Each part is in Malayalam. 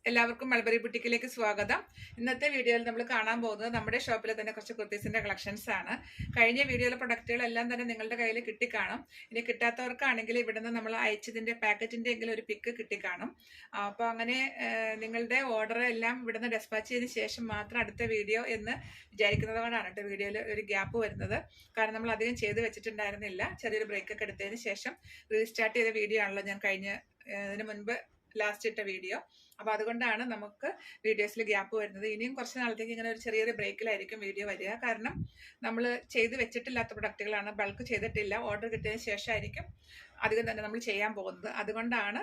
എല്ലാവർക്കും മൾബറി ബുട്ടിക്കിലേക്ക് സ്വാഗതം. ഇന്നത്തെ വീഡിയോയിൽ നമ്മൾ കാണാൻ പോകുന്നത് നമ്മുടെ ഷോപ്പിലെ തന്നെ കുറച്ച് കുർത്തീസിന്റെ കളക്ഷൻസ് ആണ്. കഴിഞ്ഞ വീഡിയോയിലെ പ്രൊഡക്റ്റുകളെല്ലാം തന്നെ നിങ്ങളുടെ കയ്യിൽ കിട്ടിക്കാണും. ഇനി കിട്ടാത്തവർക്കാണെങ്കിൽ ഇവിടുന്ന് നമ്മൾ അയച്ചതിന്റെ പാക്കറ്റിന്റെ എങ്കിലും ഒരു പിക്ക് കിട്ടിക്കാണും. അപ്പോൾ അങ്ങനെ നിങ്ങളുടെ ഓർഡർ എല്ലാം ഇവിടുന്ന് ഡെസ്പാച്ച് ചെയ്തതിന് ശേഷം മാത്രം അടുത്ത വീഡിയോ എന്ന് വിചാരിക്കുന്നത് കൊണ്ടാണ് കേട്ടോ വീഡിയോയിൽ ഒരു ഗ്യാപ്പ് വരുന്നത്. കാരണം നമ്മൾ അധികം ചെയ്ത് വെച്ചിട്ടുണ്ടായിരുന്നില്ല. ചെറിയൊരു ബ്രേക്കൊക്കെ എടുത്തതിന് ശേഷം റീസ്റ്റാർട്ട് ചെയ്ത വീഡിയോ ആണല്ലോ ഞാൻ ഇതിന് മുൻപ് ലാസ്റ്റ് ഇട്ട വീഡിയോ. അപ്പോൾ അതുകൊണ്ടാണ് നമുക്ക് വീഡിയോസിൽ ഗ്യാപ്പ് വരുന്നത്. ഇനിയും കുറച്ച് നാളത്തേക്ക് ഇങ്ങനെ ഒരു ചെറിയൊരു ബ്രേക്കിലായിരിക്കും വീഡിയോ വരിക. കാരണം നമ്മൾ ചെയ്ത് വെച്ചിട്ടില്ലാത്ത പ്രൊഡക്റ്റുകളാണ്, ബൾക്ക് ചെയ്തിട്ടില്ല, ഓർഡർ കിട്ടിയതിന് ശേഷമായിരിക്കും അധികം തന്നെ നമ്മൾ ചെയ്യാൻ പോകുന്നത്. അതുകൊണ്ടാണ്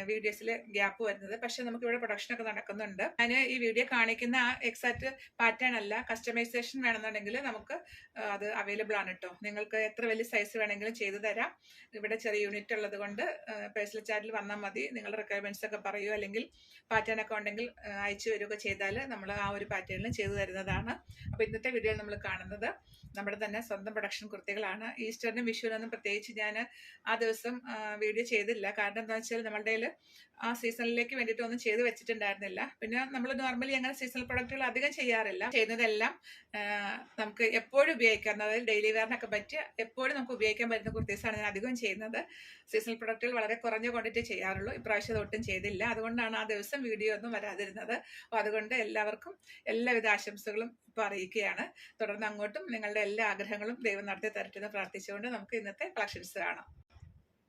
വീഡിയോസിൽ ഗ്യാപ്പ് വരുന്നത്. പക്ഷെ നമുക്ക് ഇവിടെ പ്രൊഡക്ഷനൊക്കെ നടക്കുന്നുണ്ട്. ഞാൻ ഈ വീഡിയോ കാണിക്കുന്ന ആ എക്സാക്ട് പാറ്റേൺ അല്ല, കസ്റ്റമൈസേഷൻ വേണമെന്നുണ്ടെങ്കിൽ നമുക്ക് അത് അവൈലബിൾ ആണ് കേട്ടോ. നിങ്ങൾക്ക് എത്ര വലിയ സൈസ് വേണമെങ്കിലും ചെയ്തു തരാം. ഇവിടെ ചെറിയ യൂണിറ്റ് ഉള്ളത് കൊണ്ട് പേഴ്സണൽ ചാറ്റിൽ വന്നാൽ മതി. നിങ്ങളുടെ റിക്വയർമെന്റ്സ് ഒക്കെ പറയൂ, അല്ലെങ്കിൽ പാറ്റേൺ ഒക്കെ ഉണ്ടെങ്കിൽ അയച്ചു വരികയൊക്കെ ചെയ്താൽ നമ്മൾ ആ ഒരു പാറ്റേണിലും ചെയ്തു തരുന്നതാണ്. അപ്പോൾ ഇന്നത്തെ വീഡിയോയിൽ നമ്മൾ കാണുന്നത് നമ്മുടെ തന്നെ സ്വന്തം പ്രൊഡക്ഷൻ കുർത്തികളാണ്. ഈസ്റ്ററിനും വിഷുവിനൊന്നും പ്രത്യേകിച്ച് ഞാൻ ആ ദിവസം വീഡിയോ ചെയ്തില്ല. കാരണം എന്താ വെച്ചാൽ നമ്മളുടെ ആ സീസണിലേക്ക് വേണ്ടിയിട്ട് ഒന്നും ചെയ്ത് വെച്ചിട്ടുണ്ടായിരുന്നില്ല. പിന്നെ നമ്മൾ നോർമലി അങ്ങനെ സീസണൽ പ്രൊഡക്റ്റുകൾ അധികം ചെയ്യാറില്ല. ചെയ്യുന്നതെല്ലാം നമുക്ക് എപ്പോഴും ഉപയോഗിക്കാം, അതായത് ഡെയിലി വെയറിനൊക്കെ പറ്റിയ എപ്പോഴും നമുക്ക് ഉപയോഗിക്കാൻ പറ്റുന്ന കുർത്തീസാണ് ഞാൻ അധികം ചെയ്യുന്നത്. സീസണൽ പ്രൊഡക്റ്റുകൾ വളരെ കുറഞ്ഞ ക്വാണ്ടിറ്റി ചെയ്യാറുള്ളൂ. ഇപ്രാവശ്യം ഒട്ടും ചെയ്തില്ല. അതുകൊണ്ടാണ് ആ ദിവസം വീഡിയോ ഒന്നും വരാതിരുന്നത്. അപ്പോൾ അതുകൊണ്ട് എല്ലാവർക്കും എല്ലാവിധ ആശംസകളും ഇപ്പോൾ അറിയിക്കുകയാണ്. തുടർന്ന് അങ്ങോട്ടും നിങ്ങളുടെ എല്ലാ ആഗ്രഹങ്ങളും ദൈവം നടത്തി തരട്ടെ എന്ന് പ്രാർത്ഥിച്ചുകൊണ്ട് നമുക്ക് ഇന്നത്തെ കളക്ഷൻസ് കാണാം.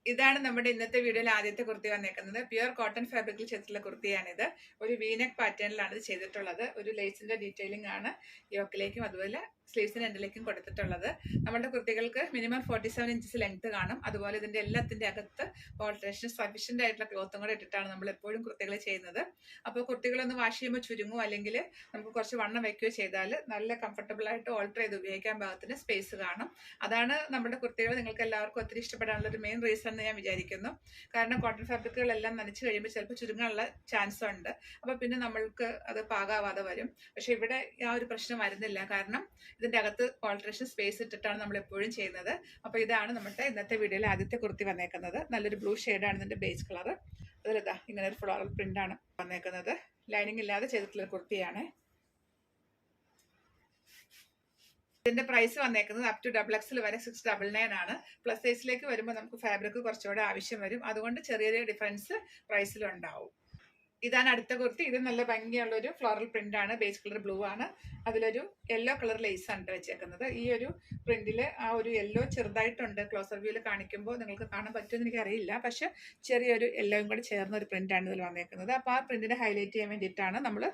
ഇതാണ് നമ്മുടെ ഇന്നത്തെ വീഡിയോയിൽ ആദ്യത്തെ കുർത്തി വന്നേക്കുന്നത്. പ്യുർ കോട്ടൺ ഫാബ്രിക്കിൽ ചെയ്തിട്ടുള്ള കുർത്തിയാണിത്. ഒരു വീനെക്ക് പാറ്റേണിലാണ് ഇത് ചെയ്തിട്ടുള്ളത്. ഒരു ലേസിന്റെ ഡീറ്റെയിലിംഗ് ആണ് യോക്കിലേക്കും അതുപോലെ സ്ലീവ്സിന് എൻഡിലേക്കും കൊടുത്തിട്ടുള്ളത്. നമ്മുടെ കുർത്തികൾക്ക് മിനിമം 47 ഇഞ്ചസ് ലെങ്ത് കാണും. അതുപോലെ ഇതിന്റെ എല്ലാത്തിന്റെ അകത്ത് ഓൾട്രേഷൻ സഫീഷ്യന്റ് ആയിട്ടുള്ള ക്ലോത്തും കൂടെ ഇട്ടിട്ടാണ് നമ്മൾ എപ്പോഴും കുർത്തികൾ ചെയ്യുന്നത്. അപ്പോൾ കുർത്തികളൊന്ന് വാഷ് ചെയ്യുമ്പോൾ ചുരുങ്ങുമോ അല്ലെങ്കിൽ നമുക്ക് കുറച്ച് വണ്ണം വയ്ക്കുകയോ ചെയ്താൽ നല്ല കംഫർട്ടബിൾ ആയിട്ട് ഓൾട്ടർ ചെയ്ത് ഉപയോഗിക്കാൻ പാകത്തിന് സ്പേസ് കാണും. അതാണ് നമ്മുടെ കുർത്തികൾ നിങ്ങൾക്ക് എല്ലാവർക്കും ഒത്തിരി ഇഷ്ടപ്പെടാനുള്ള ഒരു മെയിൻ റീസൺ എന്ന് ഞാൻ വിചാരിക്കുന്നു. കാരണം കോട്ടൺ ഫാബ്രിക്കുകളെല്ലാം നനച്ച് കഴിയുമ്പോൾ ചിലപ്പോൾ ചുരുങ്ങാനുള്ള ചാൻസ് ഉണ്ട്. അപ്പോൾ പിന്നെ നമ്മൾക്ക് അത് പാകാവാതെ വരും. പക്ഷെ ഇവിടെ ആ ഒരു പ്രശ്നം വരുന്നില്ല. കാരണം ഇതിന്റെ അകത്ത് ഓൾട്രേഷൻ സ്പേസ് ഇട്ടിട്ടാണ് നമ്മൾ എപ്പോഴും ചെയ്യുന്നത്. അപ്പോൾ ഇതാണ് നമ്മുടെ ഇന്നത്തെ വീഡിയോയിൽ ആദ്യത്തെ കുർത്തി വന്നേക്കുന്നത്. നല്ലൊരു ബ്ലൂ ഷെയ്ഡാണ് ഇതിന്റെ ബേസ് കളർ. അതിലിതാ ഇങ്ങനെ ഒരു ഫ്ലോറൽ പ്രിന്റ് ആണ് വന്നേക്കുന്നത്. ലൈനിങ് ഇല്ലാതെ ചെയ്തിട്ടുള്ള കുർത്തിയാണ്. ഇതിന്റെ പ്രൈസ് വന്നേക്കുന്നത് അപ് ടു XXL വരെ 699 ആണ്. പ്ലസ് സൈസിലേക്ക് വരുമ്പോൾ നമുക്ക് ഫാബ്രിക് കുറച്ചുകൂടെ ആവശ്യം വരും. അതുകൊണ്ട് ചെറിയൊരു ഡിഫറൻസ് പ്രൈസിലുണ്ടാവും. ഇതാണ് അടുത്ത കുർത്തി. ഇത് നല്ല ഭംഗിയുള്ള ഒരു ഫ്ലോറൽ പ്രിന്റ് ആണ്. ബേസ് കളർ ബ്ലൂ ആണ്. അതിലൊരു യെല്ലോ കളർ ലേസ് ആണ് വെച്ചേക്കുന്നത്. ഈ ഒരു പ്രിന്റിൽ ആ ഒരു യെല്ലോ ചെറുതായിട്ടുണ്ട്. ക്ലോസർ വ്യൂവിൽ കാണിക്കുമ്പോൾ നിങ്ങൾക്ക് കാണാൻ പറ്റുമെന്ന് എനിക്കറിയില്ല. പക്ഷെ ചെറിയൊരു യെല്ലോയും കൂടെ ചേർന്ന ഒരു പ്രിന്റ് ആണ് ഇതിൽ വന്നേക്കുന്നത്. അപ്പോൾ ആ പ്രിന്റിനെ ഹൈലൈറ്റ് ചെയ്യാൻ വേണ്ടിയിട്ടാണ് നമ്മൾ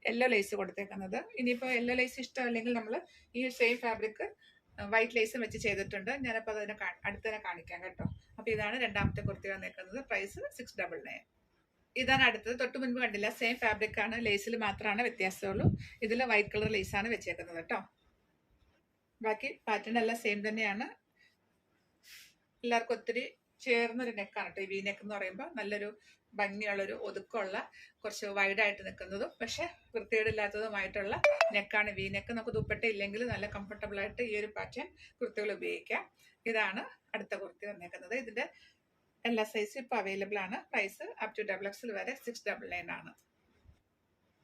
യെല്ലോ ലേസ് കൊടുത്തേക്കുന്നത്. ഇനിയിപ്പോൾ യെല്ലോ ലേസ് ഇഷ്ടമല്ലെങ്കിൽ നമ്മൾ ഈ സെയിം ഫാബ്രിക് വൈറ്റ് ലേസും വെച്ച് ചെയ്തിട്ടുണ്ട്. ഞാനപ്പോൾ അതിനെ അടുത്തതിനെ കാണിക്കാം കേട്ടോ. അപ്പോൾ ഇതാണ് രണ്ടാമത്തെ കുർത്തി വന്നേക്കുന്നത്. പ്രൈസ് 699. ഇതാണ് അടുത്തത്. തൊട്ട് മുൻപ് കണ്ടില്ല, സെയിം ഫാബ്രിക് ആണ്, ലേസിൽ മാത്രമാണ് വ്യത്യാസമുള്ളൂ. ഇതിൽ വൈറ്റ് കളർ ലേസാണ് വെച്ചേക്കുന്നത് കേട്ടോ. ബാക്കി പാറ്റേൺ എല്ലാം സെയിം തന്നെയാണ്. എല്ലാവർക്കും ഒത്തിരി ചേർന്നൊരു നെക്കാണ് കേട്ടോ. ഈ വി നെക്ക് എന്ന് പറയുമ്പോൾ നല്ലൊരു ഭംഗിയുള്ളൊരു ഒതുക്കമുള്ള കുറച്ച് വൈഡായിട്ട് നിൽക്കുന്നതും പക്ഷെ വൃത്തികേടില്ലാത്തതുമായിട്ടുള്ള നെക്കാണ് വി നെക്ക്. നമുക്ക് ദുപ്പട്ട ഇല്ലെങ്കിൽ നല്ല കംഫർട്ടബിൾ ആയിട്ട് ഈ ഒരു പാറ്റേൺ കുർത്തികൾ ഉപയോഗിക്കാം. ഇതാണ് അടുത്ത കുർത്തി വന്നേക്കുന്നത്. ഇതിന്റെ എല്ലാ സൈസും ഇപ്പോൾ അവൈലബിൾ ആണ്. പ്രൈസ് അപ് ടു XXL വരെ 699 ആണ്.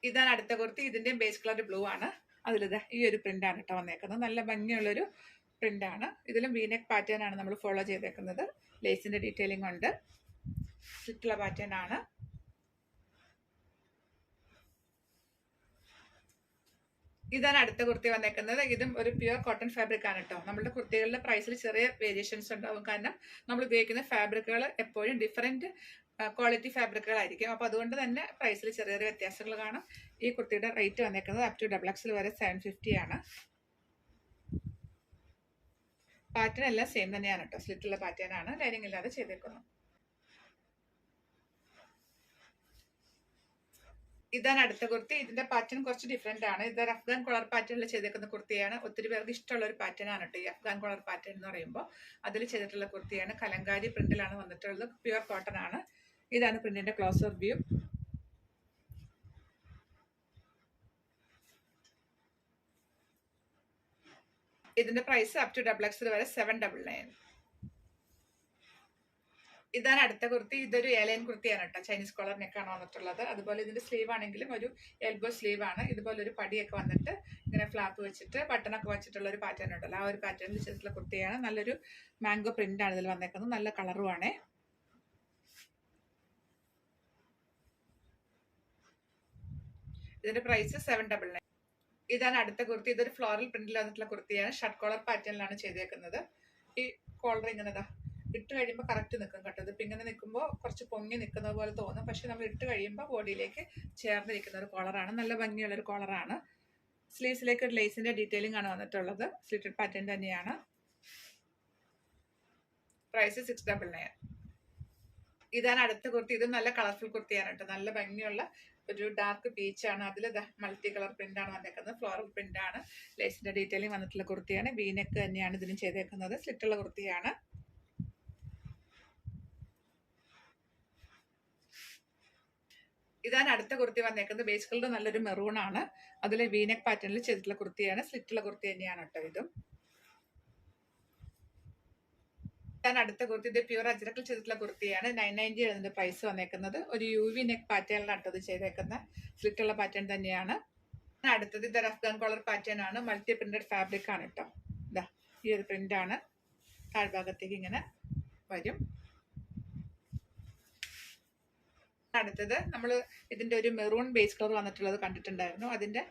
ഇതാണ് അടുത്ത കുർത്തി. ഇതിന്റെ ബേസ് കളർ ബ്ലൂ ആണ്. അതിലിത് ഈ ഒരു പ്രിന്റ് ആണ് കേട്ടോ വന്നേക്കുന്നത്. നല്ല ഭംഗിയുള്ളൊരു പ്രിന്റ് ആണ്. ഇതിലും വീനെക്ക് പാറ്റേൺ ആണ് നമ്മൾ ഫോളോ ചെയ്തേക്കുന്നത്. ലേസിന്റെ ഡീറ്റെയിലിംഗ് ഉണ്ട്. സ്ലിറ്റുള്ള പാറ്റേൺ ആണ്. ഇതാണ് അടുത്ത കുർത്തി വന്നേക്കുന്നത്. ഇതും ഒരു പ്യുർ കോട്ടൺ ഫാബ്രിക് ആണ് കേട്ടോ. നമ്മുടെ കുർത്തികളുടെ പ്രൈസിൽ ചെറിയ വേരിയേഷൻസ് ഉണ്ടാവും. കാരണം നമ്മൾ ഉപയോഗിക്കുന്ന ഫാബ്രിക്കുകൾ എപ്പോഴും ഡിഫറെന്റ് ക്വാളിറ്റി ഫാബ്രിക്കുകളായിരിക്കും. അപ്പോൾ അതുകൊണ്ട് തന്നെ പ്രൈസിൽ ചെറിയ ചെറിയ വ്യത്യാസങ്ങൾ കാണും. ഈ കുർത്തിയുടെ റേറ്റ് വന്നേക്കുന്നത് അപ് ടു XXL വരെ 750 ആണ്. പാറ്റേൺ എല്ലാം സെയിം തന്നെയാണ് കേട്ടോ. സ്ലിറ്റുള്ള പാറ്റേൺ ആണ്. ലൈനിങ് ഇല്ലാതെ ചെയ്തേക്കുന്നു. ഇതാണ് അടുത്ത കുർത്തി. ഇതിന്റെ പാറ്റേൺ കുറച്ച് ഡിഫറെന്റ് ആണ്. ഇത് അഫ്ഗാൻ കോളർ പാറ്റേണിൽ ചെയ്തേക്കുന്ന കുർത്തിയാണ്. ഒത്തിരി പേർക്ക് ഇഷ്ടമുള്ള ഒരു പാറ്റേൺ ആണ് കേട്ടോ ഈ അഫ്ഗാൻ കോളർ പാറ്റേൺ എന്ന് പറയുമ്പോൾ. അതിൽ ചെയ്തിട്ടുള്ള കുർത്തിയാണ്. കലങ്കാരി പ്രിന്റിലാണ് വന്നിട്ടുള്ളത്. പ്യുർ കോട്ടൺ ആണ്. ഇതാണ് പ്രിന്റിന്റെ ക്ലോസർ വ്യൂ. ഇതിന്റെ പ്രൈസ് അപ് ടു XXL വരെ 799. ഇതാണ് അടുത്ത കുർത്തി. ഇതൊരു എയർലൈൻ കുർത്തിയാണ് കേട്ടോ. ചൈനീസ് കോളർ നെക്കാണ് വന്നിട്ടുള്ളത്. അതുപോലെ ഇതിന്റെ സ്ലീവ് ആണെങ്കിലും ഒരു എൽബോ സ്ലീവ് ആണ്. ഇതുപോലെ ഒരു പടിയൊക്കെ വന്നിട്ട് ഇങ്ങനെ ഫ്ലാപ്പ് വെച്ചിട്ട് ബട്ടണൊക്കെ വെച്ചിട്ടുള്ള ഒരു പാറ്റേൺ ഉണ്ടല്ലോ, ആ ഒരു പാറ്റേണിൽ ചെയ്തിട്ടുള്ള കുർത്തിയാണ്. നല്ലൊരു മാംഗോ പ്രിന്റ് ആണ് ഇതിൽ വന്നേക്കുന്നത്. നല്ല കളറുമാണ്. ഇതിന്റെ പ്രൈസ് 799. ഇതാണ് അടുത്ത കുർത്തി. ഇതൊരു ഫ്ലോറൽ പ്രിന്റിൽ വന്നിട്ടുള്ള കുർത്തിയാണ്. ഷർട്ട് കോളർ പാറ്റേണിലാണ് ചെയ്തേക്കുന്നത്. ഈ കോളർ ഇങ്ങനെതാ ഇട്ട് കഴിയുമ്പോൾ കറക്റ്റ് നിൽക്കും കേട്ടോ. ഇതിപ്പോൾ ഇങ്ങനെ നിൽക്കുമ്പോൾ കുറച്ച് പൊങ്ങി നിൽക്കുന്നത് പോലെ തോന്നും, പക്ഷെ നമ്മൾ ഇട്ട് കഴിയുമ്പോൾ ബോഡിയിലേക്ക് ചേർന്നിരിക്കുന്ന ഒരു കോളറാണ്. നല്ല ഭംഗിയുള്ളൊരു കോളറാണ്. സ്ലീവ്സിലേക്ക് ഒരു ലേസിന്റെ ഡീറ്റെയിലിംഗ് ആണ് വന്നിട്ടുള്ളത്. സ്ലിറ്റഡ് പാറ്റേൺ തന്നെയാണ്. പ്രൈസ് 699. ഇതാണ് അടുത്ത കുർത്തി. ഇത് നല്ല കളർഫുൾ കുർത്തിയാണ് കേട്ടോ. നല്ല ഭംഗിയുള്ള ഒരു ഡാർക്ക് പീച്ചാണ്. അതിൽ മൾട്ടി കളർ പ്രിന്റ് ആണ് വന്നേക്കുന്നത്. ഫ്ലോറൽ പ്രിന്റ് ആണ്. ലേസിന്റെ ഡീറ്റെയിലിംഗ് വന്നിട്ടുള്ള കുർത്തിയാണ്. വീനെക്ക് തന്നെയാണ് ഇതിന് ചെയ്തേക്കുന്നത്. സ്ലിറ്റുള്ള കുർത്തിയാണ്. ഇതാണ് അടുത്ത കുർത്തി വന്നേക്കുന്നത്. ബേസ് കളർ നല്ലൊരു മെറൂൺ ആണ്. അതിൽ വീനെക്ക് പാറ്റേണിൽ ചെയ്തിട്ടുള്ള കുർത്തിയാണ്. സ്ലിറ്റുള്ള കുർത്തി തന്നെയാണ് കേട്ടോ ഇതും. ഇതാണ് അടുത്ത കുർത്തി. ഇത് പ്യൂർ അജ്രക്കിൽ ചെയ്തിട്ടുള്ള കുർത്തിയാണ്. 990 ഇതിന്റെ പ്രൈസ് വന്നേക്കുന്നത്. ഒരു UV നെക്ക് പാറ്റേണിലാണ് ഇത് ചെയ്തേക്കുന്നത്. സ്ലിറ്റുള്ള പാറ്റേൺ തന്നെയാണ്. അടുത്തത് ഇത് അഫ്ഗാൻ കോളർ പാറ്റേൺ ആണ്. മൾട്ടി പ്രിന്റഡ് ഫാബ്രിക് ആണ് കേട്ടോ. ഇതാ ഈ ഒരു പ്രിന്റ് ആണ്. താഴ്ഭാഗത്തേക്ക് ഇങ്ങനെ വരും. അടുത്തത് നമ്മൾ ഇതിന്റെ ഒരു മെറൂൺ ബേസ് കളർ വന്നിട്ടുള്ളത് കണ്ടിട്ടുണ്ടായിരുന്നു. അതിന്റെ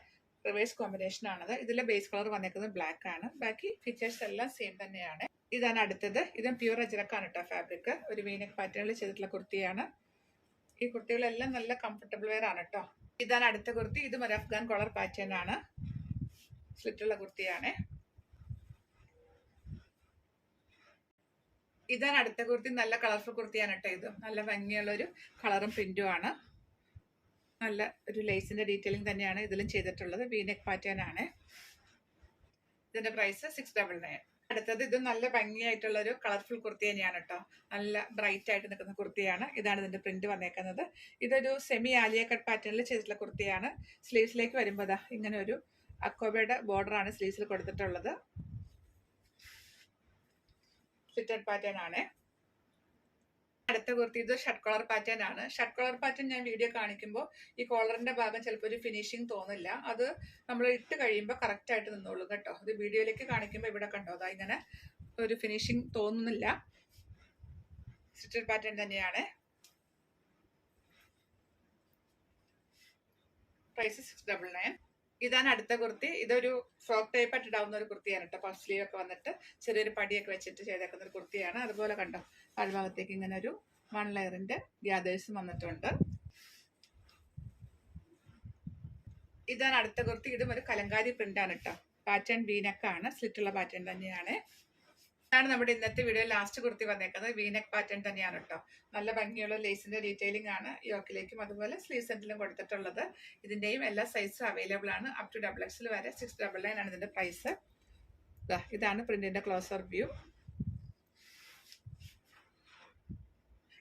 റിവേഴ്സ് കോമ്പിനേഷൻ ആണത്. ഇതിലെ ബേസ് കളർ വന്നേക്കുന്നത് ബ്ലാക്ക് ആണ്. ബാക്കി ഫീച്ചേഴ്സ് എല്ലാം സെയിം തന്നെയാണ്. ഇതാണ് അടുത്തത്. ഇതും പ്യൂർ അജ്രക്കാണ് കേട്ടോ ഫാബ്രിക്. ഒരു വീനെക്ക് പാറ്റേണിൽ ചെയ്തിട്ടുള്ള കുർത്തിയാണ്. ഈ കുർത്തികളെല്ലാം നല്ല കംഫർട്ടബിൾ വെയർ ആണ് കേട്ടോ. ഇതാണ് അടുത്ത കുർത്തി. ഇതും ഒരു അഫ്ഗാൻ കോളർ പാറ്റേൺ ആണ്. സ്ലിറ്റുള്ള കുർത്തിയാണ്. ഇതാണ് അടുത്ത കുർത്തി. നല്ല കളർഫുൾ കുർത്തിയാണ് കേട്ടോ. ഇത് നല്ല ഭംഗിയുള്ള ഒരു കളറും പ്രിന്റും ആണ്. നല്ല ഒരു ലേസിന്റെ ഡീറ്റെയിലിംഗ് തന്നെയാണ് ഇതിലും ചെയ്തിട്ടുള്ളത്. വീനെക്ക് പാറ്റേൺ ആണ്. ഇതിന്റെ പ്രൈസ് 699. അടുത്തത് ഇത് നല്ല ഭംഗിയായിട്ടുള്ള ഒരു കളർഫുൾ കുർത്തി തന്നെയാണ് കേട്ടോ. നല്ല ബ്രൈറ്റ് ആയിട്ട് നിൽക്കുന്ന കുർത്തിയാണ്. ഇതാണ് ഇതിന്റെ പ്രിന്റ് വന്നേക്കുന്നത്. ഇതൊരു സെമി ആലിയ കട്ട് പാറ്റേണിൽ ചെയ്തിട്ടുള്ള കുർത്തിയാണ്. സ്ലീവ്സിലേക്ക് വരുമ്പോൾ ഇങ്ങനെ ഒരു അക്കോബയുടെ ബോർഡർ ആണ് സ്ലീവ്സിൽ കൊടുത്തിട്ടുള്ളത്. ഫിറ്റഡ് പാറ്റേൺ ആണ്. അടുത്ത കുർത്തി ഇത് ഷർട്ട് കോളർ പാറ്റേൺ ആണ്. ഷർട്ട് കോളർ പാറ്റേൺ ഞാൻ വീഡിയോ കാണിക്കുമ്പോൾ ഈ കോളറിന്റെ ഭാഗം ചിലപ്പോൾ ഒരു ഫിനിഷിങ് തോന്നില്ല. അത് നമ്മൾ ഇട്ട് കഴിയുമ്പോൾ കറക്റ്റ് ആയിട്ട് നിന്നോളൂ കേട്ടോ. ഇത് വീഡിയോയിലേക്ക് കാണിക്കുമ്പോൾ ഇവിടെ കണ്ടോ അതാ ഇങ്ങനെ ഒരു ഫിനിഷിങ് തോന്നുന്നില്ല. ഫിറ്റഡ് പാറ്റേൺ തന്നെയാണ്. പ്രൈസ് 699. ഇതാണ് അടുത്ത കുർത്തി. ഇതൊരു ഫ്രോക്ക് ടൈപ്പ് ആയിട്ട് ഇടാവുന്ന ഒരു കുർത്തിയാണ് കേട്ടോ. പഫ് സ്ലീവ് ഒക്കെ വന്നിട്ട് ചെറിയൊരു പടിയൊക്കെ വെച്ചിട്ട് ചെയ്തേക്കുന്ന ഒരു കുർത്തിയാണ്. അതുപോലെ കണ്ടോ താഴ്ഭാഗത്തേക്ക് ഇങ്ങനെ ഒരു 1 ലെയറിന്റെ ഗ്യാദേഴ്സും വന്നിട്ടുണ്ട്. ഇതാണ് അടുത്ത കുർത്തി. ഇതും ഒരു കലങ്കാരി പ്രിന്റ് ആണ് കേട്ടോ. പാറ്റേൺ വീനെക്കാണ്. സ്ലിറ്റുള്ള പാറ്റേൺ തന്നെയാണ്. ഇതാണ് നമ്മുടെ ഇന്നത്തെ വീഡിയോ ലാസ്റ്റ് കുർത്തി വന്നേക്കുന്നത്. വീനെക്ക് പാറ്റേൺ തന്നെയാണ് കേട്ടോ. നല്ല ഭംഗിയുള്ള ലേസിന്റെ ഡീറ്റെയിലിംഗ് ആണ് യോക്കിലേക്കും അതുപോലെ സ്ലീവ് സെന്റിലും കൊടുത്തിട്ടുള്ളത്. ഇതിന്റെയും എല്ലാ സൈസും അവൈലബിൾ ആണ്. അപ് ടു XXL വരെ 699 ആണ് ഇതിന്റെ പ്രൈസ്. ഇതാണ് പ്രിന്റിന്റെ ക്ലോസർ വ്യൂ.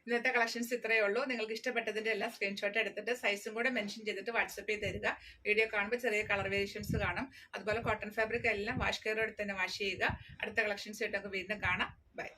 ഇന്നത്തെ കളക്ഷൻസ് ഇത്രയേ ഉള്ളൂ. നിങ്ങൾക്ക് ഇഷ്ടപ്പെട്ടതിന്റെ എല്ലാം സ്ക്രീൻഷോട്ട് എടുത്തിട്ട് സൈസും കൂടെ മെൻഷൻ ചെയ്തിട്ട് വാട്സപ്പ് ചെയ്ത് തരിക. വീഡിയോ കാണുമ്പോൾ ചെറിയ കളർ വേരിയേഷൻസ് കാണും. അതുപോലെ കോട്ടൺ ഫാബ്രിക് എല്ലാം വാഷ് കെയറോടെ തന്നെ വാഷ് ചെയ്യുക. അടുത്ത കളക്ഷൻസ് ആയിട്ട് നമുക്ക് വീണ്ടും കാണാം. ബൈ.